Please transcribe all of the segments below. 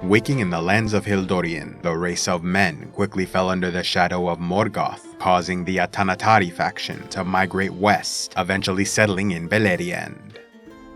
Waking in the lands of Hildorian, the race of men quickly fell under the shadow of Morgoth, causing the Atanatari faction to migrate west, eventually settling in Beleriand.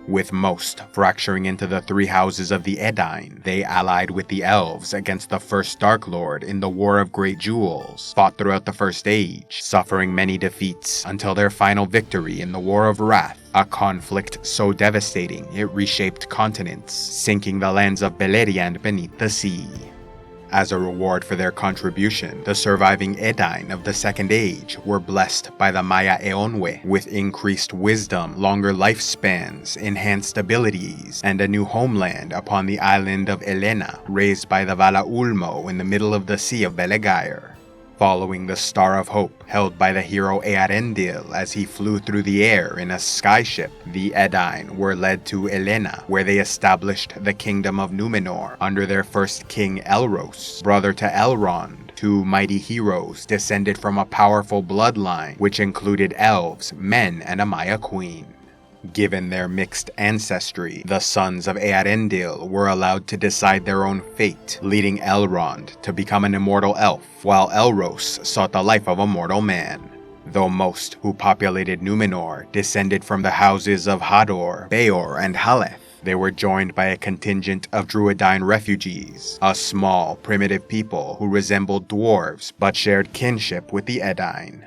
With most fracturing into the three houses of the Edain, they allied with the elves against the first Dark Lord in the War of Great Jewels, fought throughout the First Age, suffering many defeats until their final victory in the War of Wrath, a conflict so devastating it reshaped continents, sinking the lands of Beleriand beneath the sea. As a reward for their contribution, the surviving Edain of the Second Age were blessed by the Maya Eonwe with increased wisdom, longer lifespans, enhanced abilities, and a new homeland upon the island of Elena, raised by the Vala Ulmo in the middle of the Sea of Belegaer. Following the Star of Hope held by the hero Earendil as he flew through the air in a skyship, the Edain were led to Elena, where they established the Kingdom of Numenor under their first king Elros, brother to Elrond, two mighty heroes descended from a powerful bloodline which included elves, men, and a Maya queen. Given their mixed ancestry, the sons of Earendil were allowed to decide their own fate, leading Elrond to become an immortal elf, while Elros sought the life of a mortal man. Though most who populated Numenor descended from the houses of Hador, Beor, and Haleth, they were joined by a contingent of Druidine refugees, a small, primitive people who resembled dwarves but shared kinship with the Edain.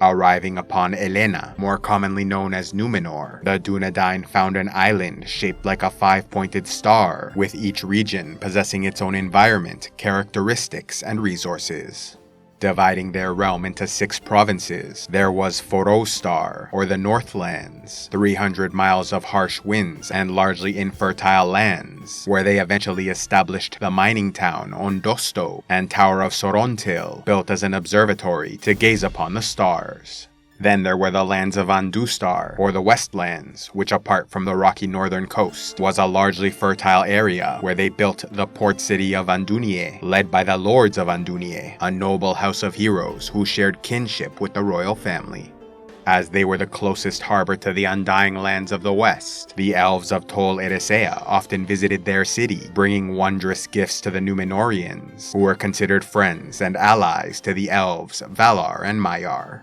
Arriving upon Elena, more commonly known as Numenor, the Dunedain found an island shaped like a five-pointed star, with each region possessing its own environment, characteristics, and resources. Dividing their realm into 6 provinces, there was Forostar, or the Northlands, 300 miles of harsh winds and largely infertile lands, where they eventually established the mining town Ondosto and Tower of Sorontil, built as an observatory to gaze upon the stars. Then there were the lands of Andustar, or the Westlands, which apart from the rocky northern coast, was a largely fertile area where they built the port city of Andunier, led by the Lords of Andunier, a noble house of heroes who shared kinship with the royal family. As they were the closest harbor to the undying lands of the west, the elves of Tol Eressëa often visited their city, bringing wondrous gifts to the Numenorians, who were considered friends and allies to the elves Valar and Maiar.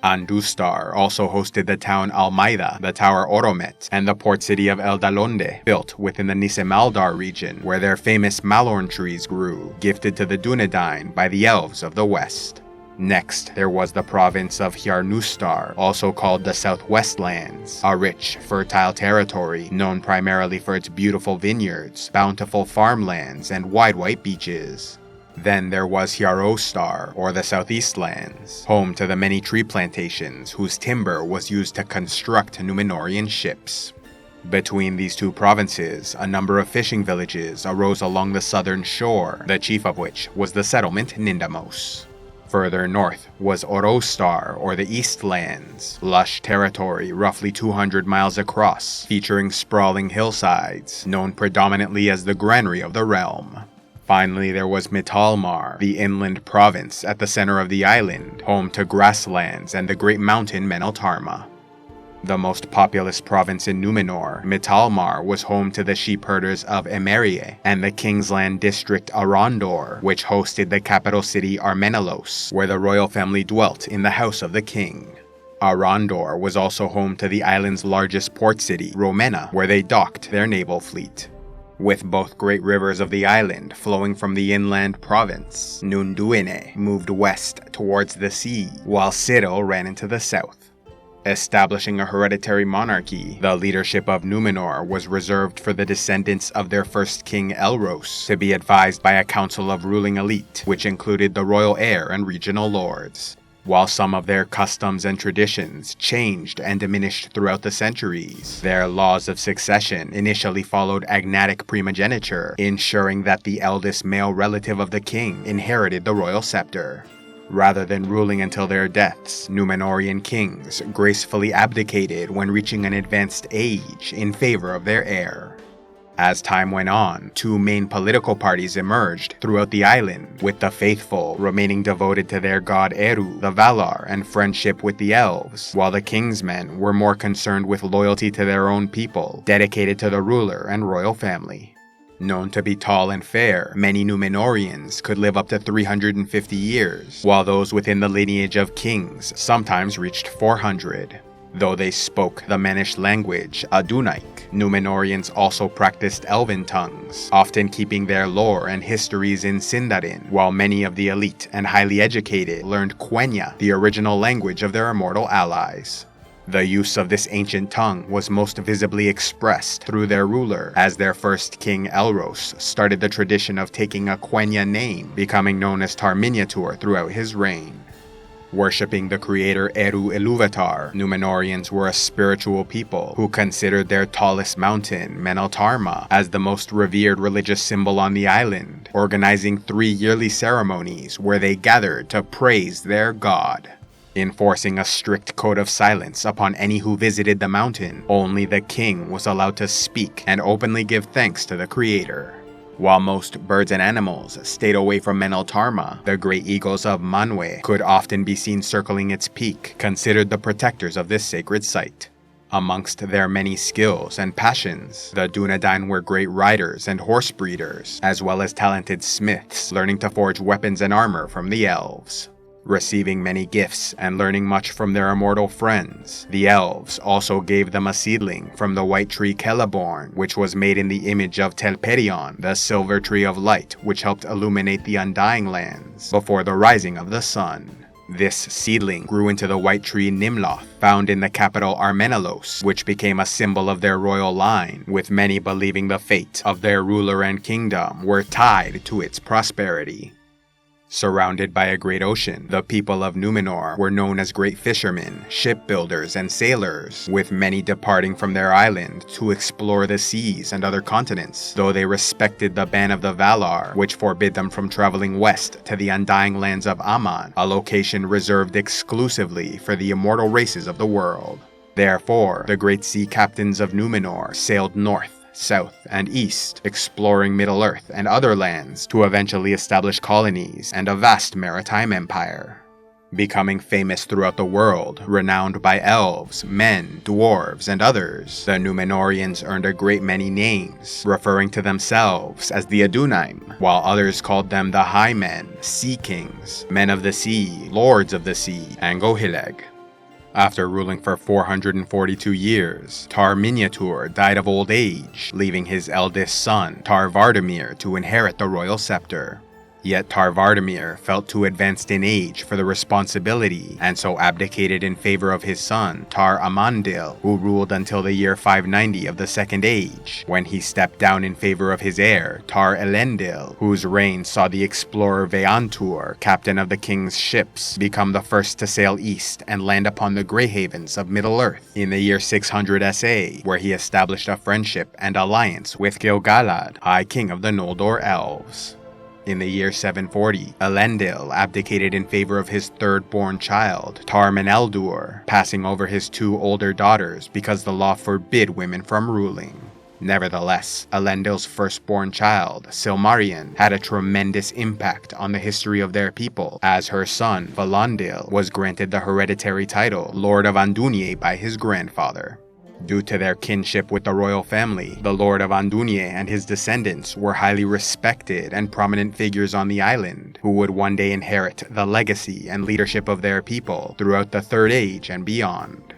Andustar also hosted the town Almeida, the Tower Oromet, and the port city of Eldalonde, built within the Nisemaldar region, where their famous Malorn trees grew, gifted to the Dunedain by the elves of the west. Next, there was the province of Hjarnustar, also called the Southwestlands, a rich, fertile territory known primarily for its beautiful vineyards, bountiful farmlands, and wide white beaches. Then there was Hjarostar, or the Southeastlands, home to the many tree plantations whose timber was used to construct Numenorian ships. Between these two provinces, a number of fishing villages arose along the southern shore, the chief of which was the settlement Nindamos. Further north was Orostar, or the Eastlands, lush territory roughly 200 miles across, featuring sprawling hillsides, known predominantly as the granary of the realm. Finally, there was Mitalmar, the inland province at the center of the island, home to grasslands and the great mountain Meneltarma. The most populous province in Numenor, Mitalmar was home to the sheepherders of Emerie and the Kingsland district Arondor, which hosted the capital city Armenelos, where the royal family dwelt in the house of the king. Arondor was also home to the island's largest port city, Romena, where they docked their naval fleet. With both great rivers of the island flowing from the inland province, Nunduine moved west towards the sea, while Cyril ran into the south. Establishing a hereditary monarchy, the leadership of Numenor was reserved for the descendants of their first king Elros, to be advised by a council of ruling elite, which included the royal heir and regional lords. While some of their customs and traditions changed and diminished throughout the centuries, their laws of succession initially followed agnatic primogeniture, ensuring that the eldest male relative of the king inherited the royal scepter. Rather than ruling until their deaths, Numenorian kings gracefully abdicated when reaching an advanced age in favor of their heir. As time went on, 2 main political parties emerged throughout the island, with the faithful remaining devoted to their god Eru, the Valar, and friendship with the elves, while the king's men were more concerned with loyalty to their own people, dedicated to the ruler and royal family. Known to be tall and fair, many Númenóreans could live up to 350 years, while those within the lineage of kings sometimes reached 400. Though they spoke the Mannish language, Adunaic, Númenóreans also practiced Elven tongues, often keeping their lore and histories in Sindarin, while many of the elite and highly educated learned Quenya, the original language of their immortal allies. The use of this ancient tongue was most visibly expressed through their ruler, as their first king Elros started the tradition of taking a Quenya name, becoming known as Tar Miniatur throughout his reign. Worshipping the creator Eru Iluvatar, Númenóreans were a spiritual people who considered their tallest mountain, Meneltarma, as the most revered religious symbol on the island, organizing 3 yearly ceremonies where they gathered to praise their god. Enforcing a strict code of silence upon any who visited the mountain, only the king was allowed to speak and openly give thanks to the creator. While most birds and animals stayed away from Meneltarma, the great eagles of Manwe could often be seen circling its peak, considered the protectors of this sacred site. Amongst their many skills and passions, the Dunedain were great riders and horse breeders, as well as talented smiths, learning to forge weapons and armor from the elves. Receiving many gifts and learning much from their immortal friends, the elves also gave them a seedling from the white tree Celeborn, which was made in the image of Telperion, the silver tree of light, which helped illuminate the Undying Lands before the rising of the sun. This seedling grew into the white tree Nimloth, found in the capital Armenelos, which became a symbol of their royal line, with many believing the fate of their ruler and kingdom were tied to its prosperity. Surrounded by a great ocean, the people of Númenor were known as great fishermen, shipbuilders, and sailors, with many departing from their island to explore the seas and other continents, though they respected the ban of the Valar, which forbid them from traveling west to the Undying Lands of Aman, a location reserved exclusively for the immortal races of the world. Therefore, the great sea captains of Númenor sailed north, south, and east, exploring Middle-earth and other lands to eventually establish colonies and a vast maritime empire. Becoming famous throughout the world, renowned by elves, men, dwarves, and others, the Númenóreans earned a great many names, referring to themselves as the Adunaim, while others called them the High Men, Sea Kings, Men of the Sea, Lords of the Sea, and Gohileg. After ruling for 442 years, Tar Miniatur died of old age, leaving his eldest son, Tar Vardamir, to inherit the royal scepter. Yet Tar Vardamir felt too advanced in age for the responsibility, and so abdicated in favor of his son, Tar Amandil, who ruled until the year 590 of the Second Age, when he stepped down in favor of his heir, Tar Elendil, whose reign saw the explorer Veantur, captain of the king's ships, become the first to sail east and land upon the Grey Havens of Middle-earth in the year 600 SA, where he established a friendship and alliance with Gil-galad, High King of the Noldor Elves. In the year 740, Elendil abdicated in favor of his third-born child, Tar Meneldur, passing over his 2 older daughters because the law forbid women from ruling. Nevertheless, Elendil's firstborn child, Silmarion, had a tremendous impact on the history of their people, as her son, Valandil, was granted the hereditary title Lord of Andúnie by his grandfather. Due to their kinship with the royal family, the Lord of Andúnie and his descendants were highly respected and prominent figures on the island, who would one day inherit the legacy and leadership of their people throughout the Third Age and beyond.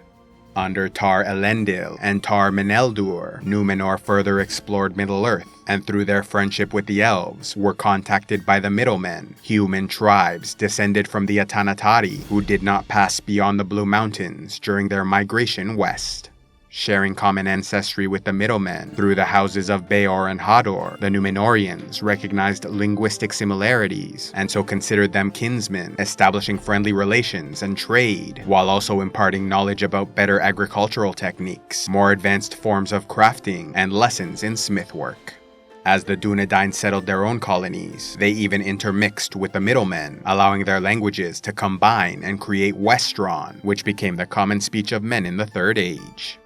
Under Tar Elendil and Tar Meneldur, Númenor further explored Middle-earth, and through their friendship with the elves, were contacted by the Middlemen, human tribes descended from the Atanatari who did not pass beyond the Blue Mountains during their migration west. Sharing common ancestry with the Middlemen through the houses of Beor and Hador, the Númenóreans recognized linguistic similarities and so considered them kinsmen, establishing friendly relations and trade, while also imparting knowledge about better agricultural techniques, more advanced forms of crafting, and lessons in smithwork. As the Dunedain settled their own colonies, they even intermixed with the Middlemen, allowing their languages to combine and create Westron, which became the common speech of men in the Third Age.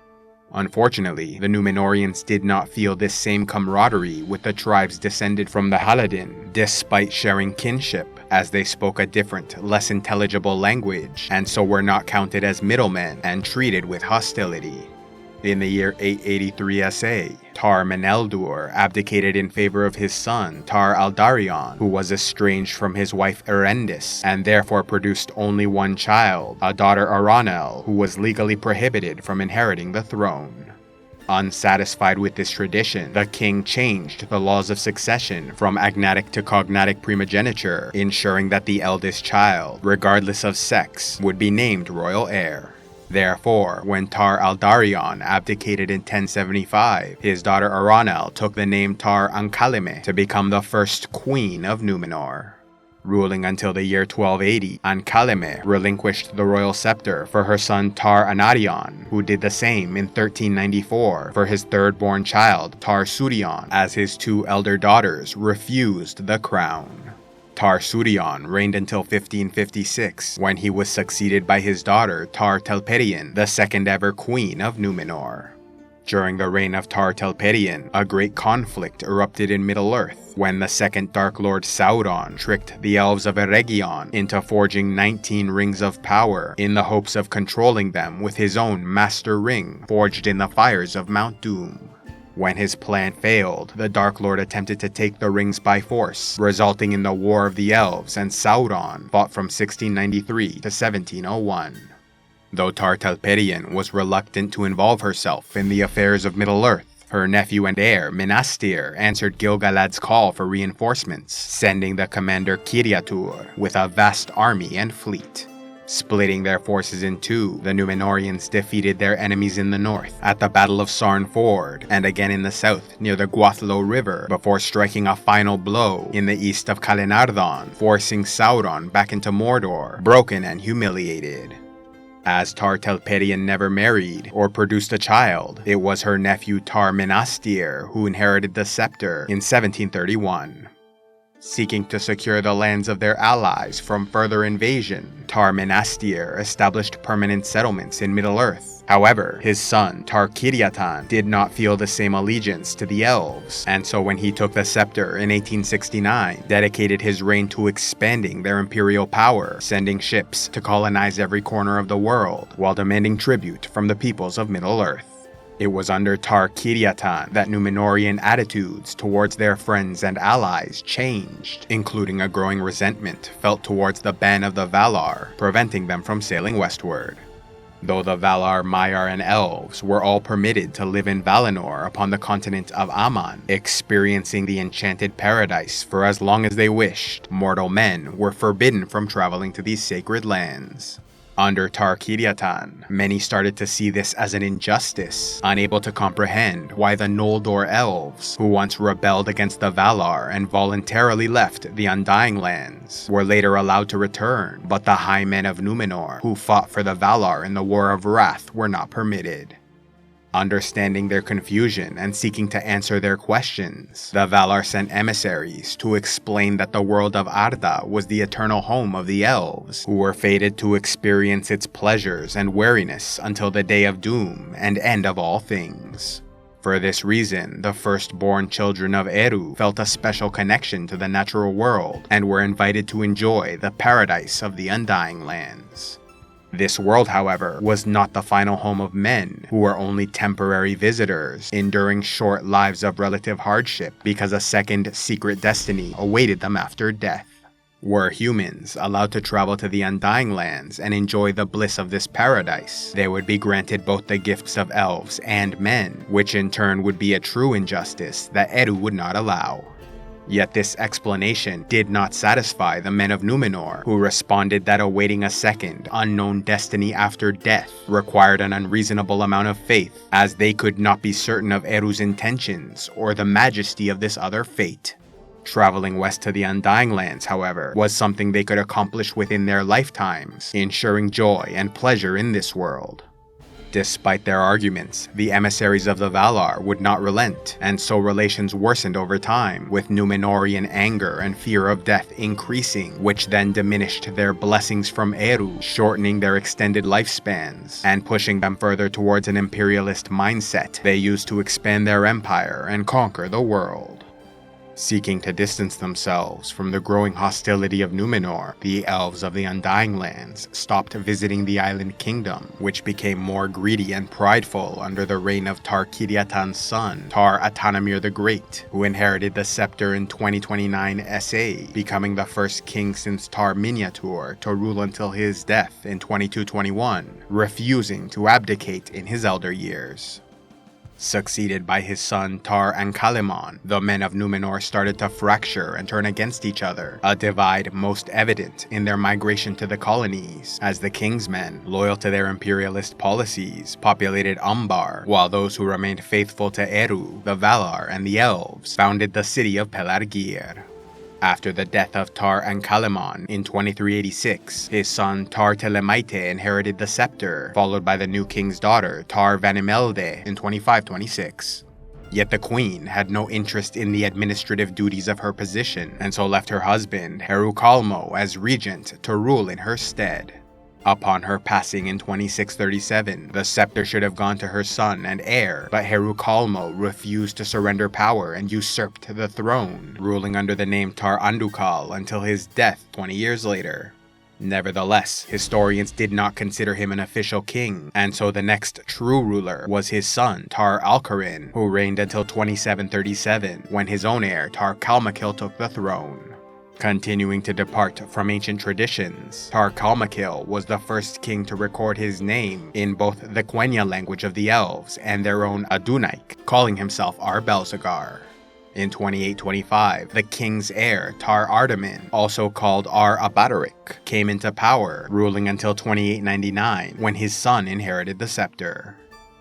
Unfortunately, the Númenóreans did not feel this same camaraderie with the tribes descended from the Haladin, despite sharing kinship, as they spoke a different, less intelligible language, and so were not counted as middlemen and treated with hostility. In the year 883 SA, Tar Meneldur abdicated in favor of his son Tar Aldarion, who was estranged from his wife Erendis and therefore produced only one child, a daughter Aranel, who was legally prohibited from inheriting the throne. Unsatisfied with this tradition, the king changed the laws of succession from agnatic to cognatic primogeniture, ensuring that the eldest child, regardless of sex, would be named royal heir. Therefore, when Tar Aldarion abdicated in 1075, his daughter Aranel took the name Tar Ankalime to become the first queen of Numenor. Ruling until the year 1280, Ankalime relinquished the royal scepter for her son Tar Anarion, who did the same in 1394 for his third-born child Tar Surion, as his two elder daughters refused the crown. Tar Surion reigned until 1556, when he was succeeded by his daughter Tar Telperion, the second ever queen of Numenor. During the reign of Tar Telperion, a great conflict erupted in Middle-earth, when the second Dark Lord Sauron tricked the elves of Eregion into forging 19 rings of power in the hopes of controlling them with his own Master Ring forged in the fires of Mount Doom. When his plan failed, the Dark Lord attempted to take the rings by force, resulting in the War of the Elves, and Sauron fought from 1693 to 1701. Though Tar Telperion was reluctant to involve herself in the affairs of Middle-earth, her nephew and heir, Minastir, answered Gil-galad's call for reinforcements, sending the commander Kiriatur with a vast army and fleet. Splitting their forces in two, the Númenóreans defeated their enemies in the north at the Battle of Sarn Ford, and again in the south near the Guathlo River, before striking a final blow in the east of Calenardon, forcing Sauron back into Mordor, broken and humiliated. As Tar Telperion never married or produced a child, it was her nephew Tar Minastir who inherited the scepter in 1731. Seeking to secure the lands of their allies from further invasion, Tar Minastir established permanent settlements in Middle-earth. However, his son, Tar Kiriatan, did not feel the same allegiance to the elves, and so when he took the scepter in 1869, dedicated his reign to expanding their imperial power, sending ships to colonize every corner of the world, while demanding tribute from the peoples of Middle-earth. It was under Tar Kiriatan that Númenórean attitudes towards their friends and allies changed, including a growing resentment felt towards the ban of the Valar, preventing them from sailing westward. Though the Valar, Maiar, and Elves were all permitted to live in Valinor upon the continent of Aman, experiencing the enchanted paradise for as long as they wished, mortal men were forbidden from traveling to these sacred lands. Under Tar Kiriatan, many started to see this as an injustice, unable to comprehend why the Noldor elves, who once rebelled against the Valar and voluntarily left the Undying Lands, were later allowed to return, but the High Men of Númenor, who fought for the Valar in the War of Wrath, were not permitted. Understanding their confusion and seeking to answer their questions, the Valar sent emissaries to explain that the world of Arda was the eternal home of the elves, who were fated to experience its pleasures and weariness until the day of doom and end of all things. For this reason, the firstborn children of Eru felt a special connection to the natural world and were invited to enjoy the paradise of the Undying Lands. This world, however, was not the final home of men, who were only temporary visitors, enduring short lives of relative hardship because a second secret destiny awaited them after death. Were humans allowed to travel to the Undying Lands and enjoy the bliss of this paradise, they would be granted both the gifts of elves and men, which in turn would be a true injustice that Eru would not allow. Yet this explanation did not satisfy the men of Númenor, who responded that awaiting a second, unknown destiny after death required an unreasonable amount of faith, as they could not be certain of Eru's intentions or the majesty of this other fate. Traveling west to the Undying Lands, however, was something they could accomplish within their lifetimes, ensuring joy and pleasure in this world. Despite their arguments, the emissaries of the Valar would not relent, and so relations worsened over time, with Númenórean anger and fear of death increasing, which then diminished their blessings from Eru, shortening their extended lifespans, and pushing them further towards an imperialist mindset they used to expand their empire and conquer the world. Seeking to distance themselves from the growing hostility of Numenor, the elves of the Undying Lands stopped visiting the island kingdom, which became more greedy and prideful under the reign of Tar-Kiriatan's son, Tar-Atanamir the Great, who inherited the scepter in 2029 SA, becoming the first king since Tar-Miniatur to rule until his death in 2221, refusing to abdicate in his elder years. Succeeded by his son Tar-Ankalaimon, the men of Numenor started to fracture and turn against each other, a divide most evident in their migration to the colonies, as the king's men, loyal to their imperialist policies, populated Umbar, while those who remained faithful to Eru, the Valar, and the elves founded the city of Pelargir. After the death of Tar-Ankalaimon in 2386, his son Tar-Telemaite inherited the scepter, followed by the new king's daughter Tar-Vanimelde in 2526. Yet the queen had no interest in the administrative duties of her position, and so left her husband Herukalmo as regent to rule in her stead. Upon her passing in 2637, the scepter should have gone to her son and heir, but Herukalmo refused to surrender power and usurped the throne, ruling under the name Tar-Andukal until his death 20 years later. Nevertheless, historians did not consider him an official king, and so the next true ruler was his son Tar-Alkarin, who reigned until 2737, when his own heir Tar-Kalmakil took the throne. Continuing to depart from ancient traditions, Tar-Kalmakil was the first king to record his name in both the Quenya language of the elves and their own Adunaik, calling himself Ar-Belzagar. In 2825, the king's heir, Tar-Ardamin, also called Ar-Abadarik, came into power, ruling until 2899, when his son inherited the scepter.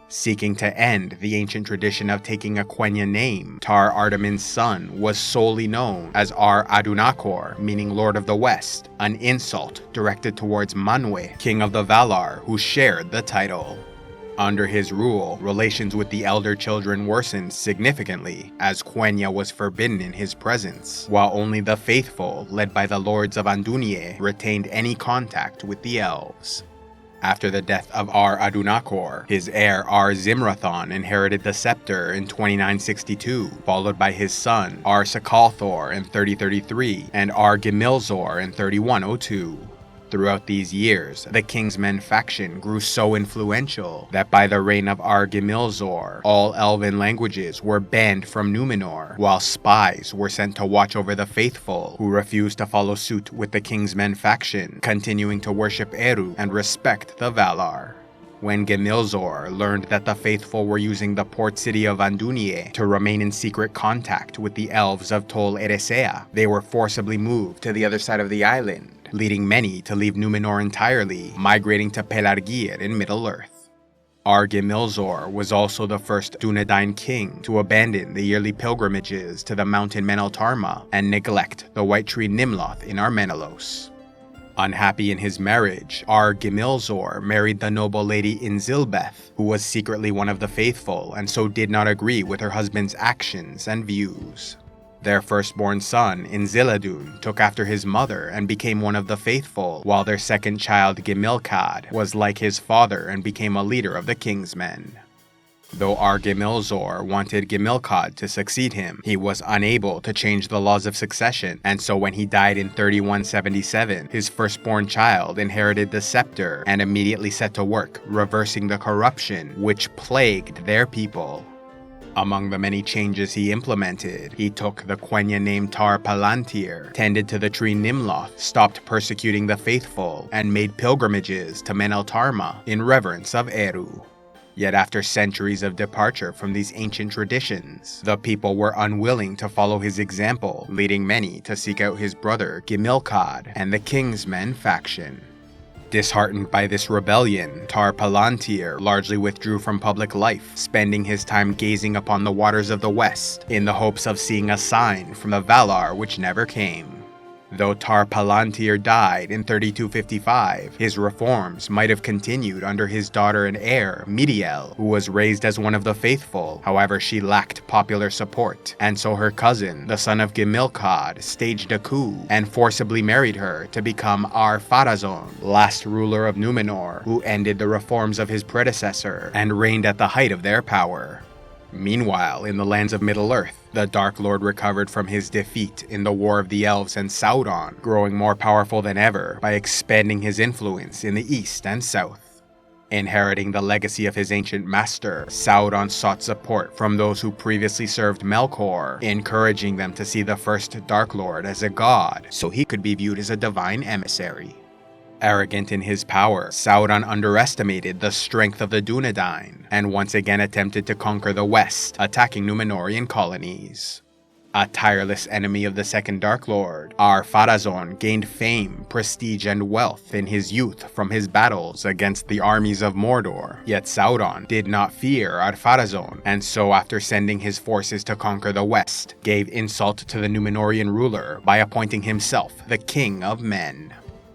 Seeking to end the ancient tradition of taking a Quenya name, Tar-Ardamin's son was solely known as Ar-Adunakor, meaning Lord of the West, an insult directed towards Manwe, king of the Valar, who shared the title. Under his rule, relations with the elder children worsened significantly, as Quenya was forbidden in his presence, while only the faithful, led by the lords of Andúnie, retained any contact with the elves. After the death of Ar-Adunakor, his heir Ar-Zimrathon inherited the scepter in 2962, followed by his son Ar-Sakalthor in 3033 and Ar-Gimilzor in 3102. Throughout these years, the Kingsmen faction grew so influential that by the reign of Ar-Gimilzor, all Elven languages were banned from Numenor, while spies were sent to watch over the faithful, who refused to follow suit with the Kingsmen faction, continuing to worship Eru and respect the Valar. When Gimilzor learned that the faithful were using the port city of Andúnie to remain in secret contact with the elves of Tol Eressëa, they were forcibly moved to the other side of the island, leading many to leave Numenor entirely, migrating to Pelargir in Middle-earth. Ar-Gimilzor was also the first Dunedain king to abandon the yearly pilgrimages to the mountain Meneltarma and neglect the white tree Nimloth in Armenelos. Unhappy in his marriage, Ar-Gimilzor married the noble lady Inzilbeth, who was secretly one of the faithful and so did not agree with her husband's actions and views. Their firstborn son, Inziladun, took after his mother and became one of the faithful, while their second child, Gimilkad, was like his father and became a leader of the Kingsmen. Though Ar-Gimilzor wanted Gimilkad to succeed him, he was unable to change the laws of succession, and so when he died in 3177, his firstborn child inherited the scepter and immediately set to work, reversing the corruption which plagued their people. Among the many changes he implemented, he took the Quenya name Tar-Palantir, tended to the tree Nimloth, stopped persecuting the faithful, and made pilgrimages to Meneltarma in reverence of Eru. Yet after centuries of departure from these ancient traditions, the people were unwilling to follow his example, leading many to seek out his brother Gimilkad and the Kingsmen faction. Disheartened by this rebellion, Tar-Palantir largely withdrew from public life, spending his time gazing upon the waters of the West in the hopes of seeing a sign from the Valar which never came. Though Tar-Palantir died in 3255, his reforms might have continued under his daughter and heir, Midiel, who was raised as one of the faithful. However, she lacked popular support, and so her cousin, the son of Gimilkad, staged a coup and forcibly married her to become Ar-Pharazôn, last ruler of Numenor, who ended the reforms of his predecessor and reigned at the height of their power. Meanwhile, in the lands of Middle-earth, the Dark Lord recovered from his defeat in the War of the Elves and Sauron, growing more powerful than ever by expanding his influence in the east and south. Inheriting the legacy of his ancient master, Sauron sought support from those who previously served Melkor, encouraging them to see the first Dark Lord as a god, so he could be viewed as a divine emissary. Arrogant in his power, Sauron underestimated the strength of the Dunedain, and once again attempted to conquer the West, attacking Númenórean colonies. A tireless enemy of the Second Dark Lord, Ar-Pharazôn gained fame, prestige, and wealth in his youth from his battles against the armies of Mordor. Yet Sauron did not fear Ar-Pharazôn, and so after sending his forces to conquer the West, gave insult to the Númenórean ruler by appointing himself the King of Men.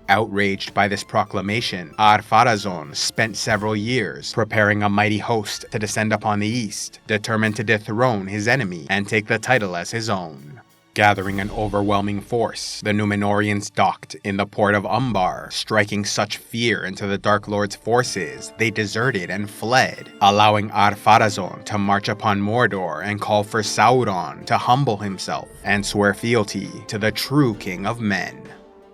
Outraged by this proclamation, Ar-Pharazôn spent several years preparing a mighty host to descend upon the east, determined to dethrone his enemy and take the title as his own. Gathering an overwhelming force, the Númenóreans docked in the port of Umbar, striking such fear into the Dark Lord's forces they deserted and fled, allowing Ar-Pharazôn to march upon Mordor and call for Sauron to humble himself and swear fealty to the true King of Men.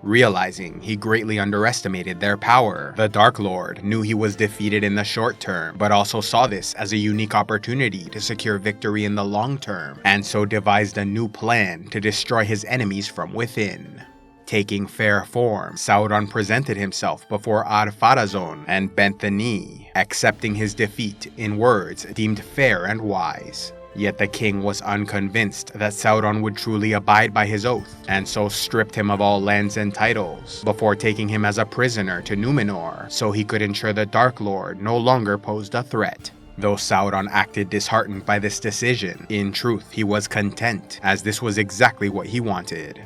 Realizing he greatly underestimated their power, the Dark Lord knew he was defeated in the short term, but also saw this as a unique opportunity to secure victory in the long term, and so devised a new plan to destroy his enemies from within. Taking fair form, Sauron presented himself before Ar-Pharazôn and bent the knee, accepting his defeat in words deemed fair and wise. Yet the king was unconvinced that Sauron would truly abide by his oath, and so stripped him of all lands and titles, before taking him as a prisoner to Númenor, so he could ensure the Dark Lord no longer posed a threat. Though Sauron acted disheartened by this decision, in truth he was content, as this was exactly what he wanted.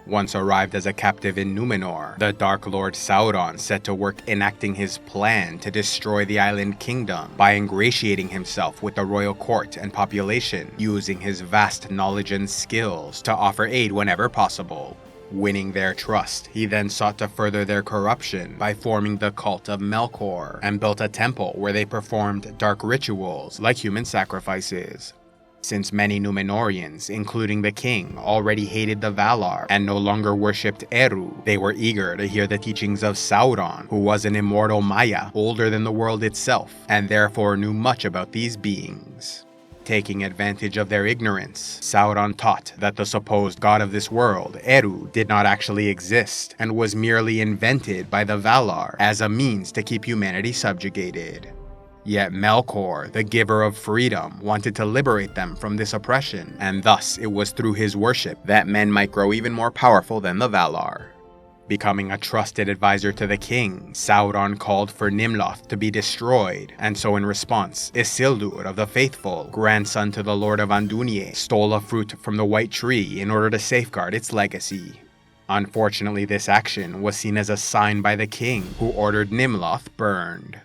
Once arrived as a captive in Númenor, the Dark Lord Sauron set to work enacting his plan to destroy the island kingdom by ingratiating himself with the royal court and population, using his vast knowledge and skills to offer aid whenever possible. Winning their trust, he then sought to further their corruption by forming the cult of Melkor, and built a temple where they performed dark rituals like human sacrifices. Since many Númenóreans, including the king, already hated the Valar and no longer worshipped Eru, they were eager to hear the teachings of Sauron, who was an immortal Maya, older than the world itself, and therefore knew much about these beings. Taking advantage of their ignorance, Sauron taught that the supposed god of this world, Eru, did not actually exist, and was merely invented by the Valar as a means to keep humanity subjugated. Yet Melkor, the giver of freedom, wanted to liberate them from this oppression, and thus it was through his worship that men might grow even more powerful than the Valar. Becoming a trusted advisor to the king, Sauron called for Nimloth to be destroyed, and so in response, Isildur of the Faithful, grandson to the Lord of Andúnir, stole a fruit from the White Tree in order to safeguard its legacy. Unfortunately, this action was seen as a sign by the king, who ordered Nimloth burned.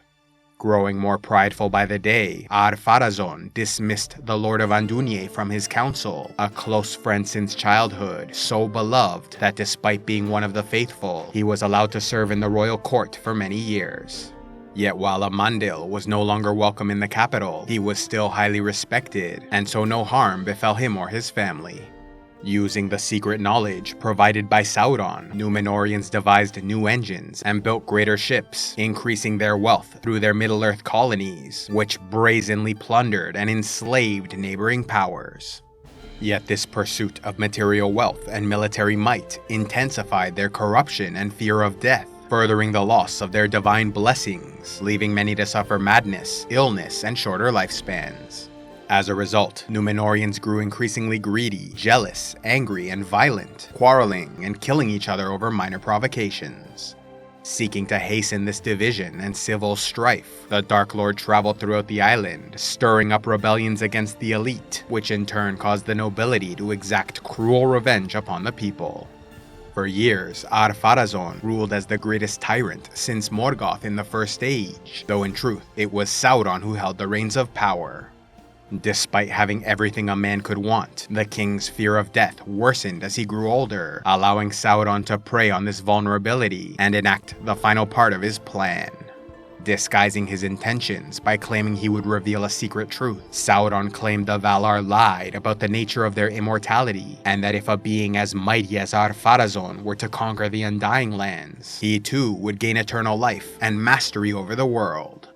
Growing more prideful by the day, Ar-Pharazôn dismissed the Lord of Andúnir from his council, a close friend since childhood, so beloved that despite being one of the faithful, he was allowed to serve in the royal court for many years. Yet while Amandil was no longer welcome in the capital, he was still highly respected, and so no harm befell him or his family. Using the secret knowledge provided by Sauron, Númenóreans devised new engines and built greater ships, increasing their wealth through their Middle-earth colonies, which brazenly plundered and enslaved neighboring powers. Yet this pursuit of material wealth and military might intensified their corruption and fear of death, furthering the loss of their divine blessings, leaving many to suffer madness, illness, and shorter lifespans. As a result, Númenóreans grew increasingly greedy, jealous, angry, and violent, quarreling and killing each other over minor provocations. Seeking to hasten this division and civil strife, the Dark Lord traveled throughout the island, stirring up rebellions against the elite, which in turn caused the nobility to exact cruel revenge upon the people. For years, Ar-Pharazôn ruled as the greatest tyrant since Morgoth in the First Age, though in truth it was Sauron who held the reins of power. Despite having everything a man could want, the king's fear of death worsened as he grew older, allowing Sauron to prey on this vulnerability and enact the final part of his plan. Disguising his intentions by claiming he would reveal a secret truth, Sauron claimed the Valar lied about the nature of their immortality, and that if a being as mighty as Ar-Pharazôn were to conquer the Undying Lands, he too would gain eternal life and mastery over the world.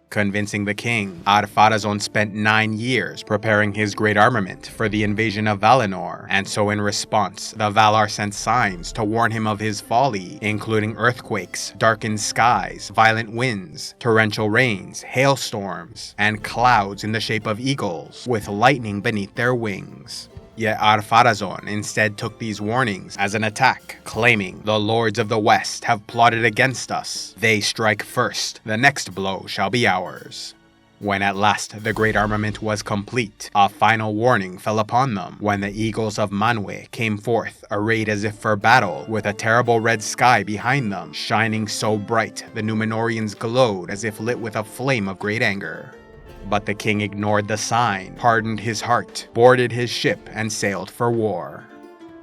Convincing the king, Ar-Pharazôn spent 9 years preparing his great armament for the invasion of Valinor, and so in response, the Valar sent signs to warn him of his folly, including earthquakes, darkened skies, violent winds, torrential rains, hailstorms, and clouds in the shape of eagles, with lightning beneath their wings. Yet Ar-Pharazôn instead took these warnings as an attack, claiming, "The lords of the West have plotted against us. They strike first, the next blow shall be ours." When at last the great armament was complete, a final warning fell upon them when the Eagles of Manwë came forth, arrayed as if for battle, with a terrible red sky behind them, shining so bright the Númenóreans glowed as if lit with a flame of great anger. But the king ignored the sign, hardened his heart, boarded his ship, and sailed for war.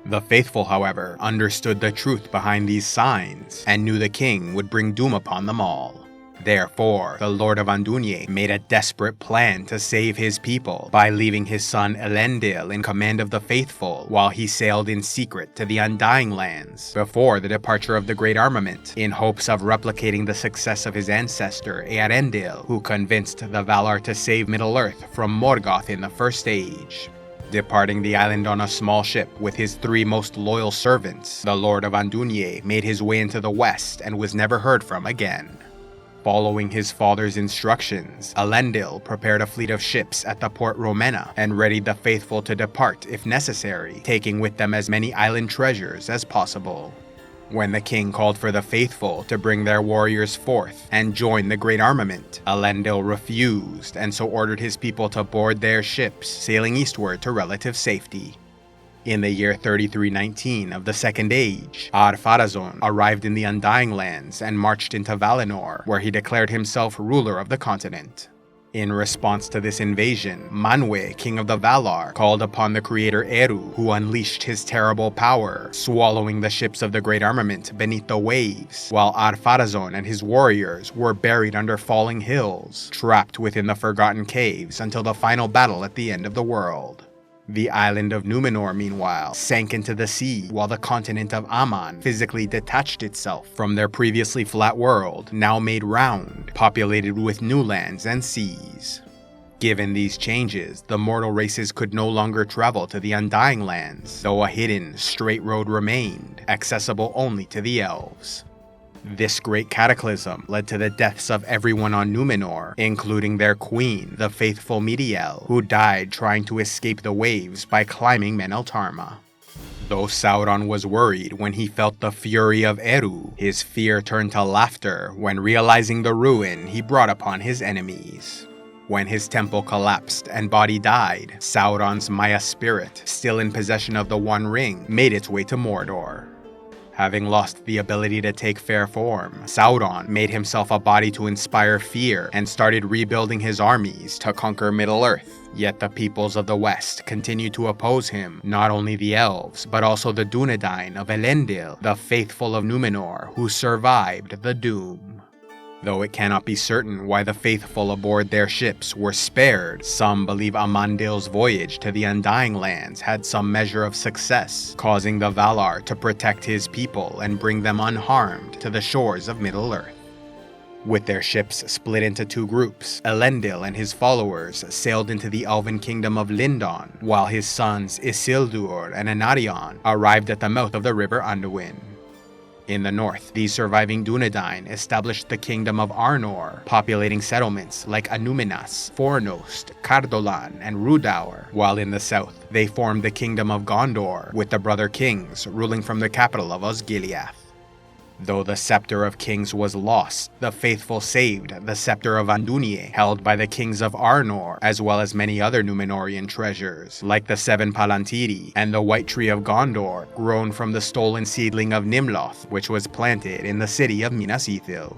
The faithful, however, understood the truth behind these signs, and knew the king would bring doom upon them all. Therefore, the Lord of Andúnir made a desperate plan to save his people by leaving his son Elendil in command of the faithful while he sailed in secret to the Undying Lands before the departure of the Great Armament, in hopes of replicating the success of his ancestor Eärendil, who convinced the Valar to save Middle-earth from Morgoth in the First Age. Departing the island on a small ship with his 3 most loyal servants, the Lord of Andúnir made his way into the west and was never heard from again. Following his father's instructions, Elendil prepared a fleet of ships at the port Romena and readied the faithful to depart if necessary, taking with them as many island treasures as possible. When the king called for the faithful to bring their warriors forth and join the great armament, Elendil refused and so ordered his people to board their ships, sailing eastward to relative safety. In the year 3319 of the Second Age, Ar-Pharazôn arrived in the Undying Lands and marched into Valinor, where he declared himself ruler of the continent. In response to this invasion, Manwë, king of the Valar, called upon the creator Eru, who unleashed his terrible power, swallowing the ships of the Great Armament beneath the waves, while Ar-Pharazôn and his warriors were buried under falling hills, trapped within the Forgotten Caves until the final battle at the end of the world. The island of Númenor, meanwhile, sank into the sea, while the continent of Aman physically detached itself from their previously flat world, now made round, populated with new lands and seas. Given these changes, the mortal races could no longer travel to the Undying Lands, though a hidden, straight road remained, accessible only to the elves. This great cataclysm led to the deaths of everyone on Númenor, including their queen, the faithful Midiel, who died trying to escape the waves by climbing Meneltarma. Though Sauron was worried when he felt the fury of Eru, his fear turned to laughter when realizing the ruin he brought upon his enemies. When his temple collapsed and body died, Sauron's Maya spirit, still in possession of the One Ring, made its way to Mordor. Having lost the ability to take fair form, Sauron made himself a body to inspire fear and started rebuilding his armies to conquer Middle-earth. Yet the peoples of the West continued to oppose him, not only the elves, but also the Dúnedain of Elendil, the faithful of Númenor, who survived the doom. Though it cannot be certain why the faithful aboard their ships were spared, some believe Amandil's voyage to the Undying Lands had some measure of success, causing the Valar to protect his people and bring them unharmed to the shores of Middle-earth. With their ships split into 2 groups, Elendil and his followers sailed into the elven kingdom of Lindon, while his sons Isildur and Anarion arrived at the mouth of the river Anduin. In the north, these surviving Dúnedain established the kingdom of Arnor, populating settlements like Anúminas, Fornost, Cardolan, and Rhudaur, while in the south, they formed the kingdom of Gondor, with the brother kings ruling from the capital of Osgiliath. Though the Scepter of Kings was lost, the faithful saved the Scepter of Andúnir, held by the kings of Arnor, as well as many other Númenórean treasures, like the 7 Palantiri and the White Tree of Gondor, grown from the stolen seedling of Nimloth, which was planted in the city of Minas Ithil.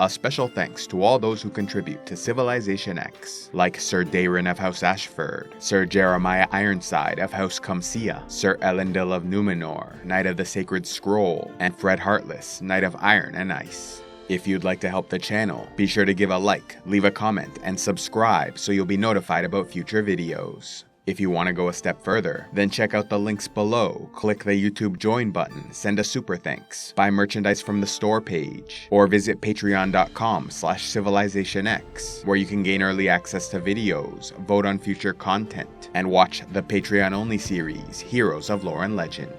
A special thanks to all those who contribute to Civilization X, like Sir Daeron of House Ashford, Sir Jeremiah Ironside of House Comcia, Sir Elendil of Numenor, Knight of the Sacred Scroll, and Fred Heartless, Knight of Iron and Ice. If you'd like to help the channel, be sure to give a like, leave a comment, and subscribe so you'll be notified about future videos. If you want to go a step further, then check out the links below, click the YouTube join button, send a super thanks, buy merchandise from the store page, or visit patreon.com/civilizationx, where you can gain early access to videos, vote on future content, and watch the Patreon-only series, Heroes of Lore and Legend.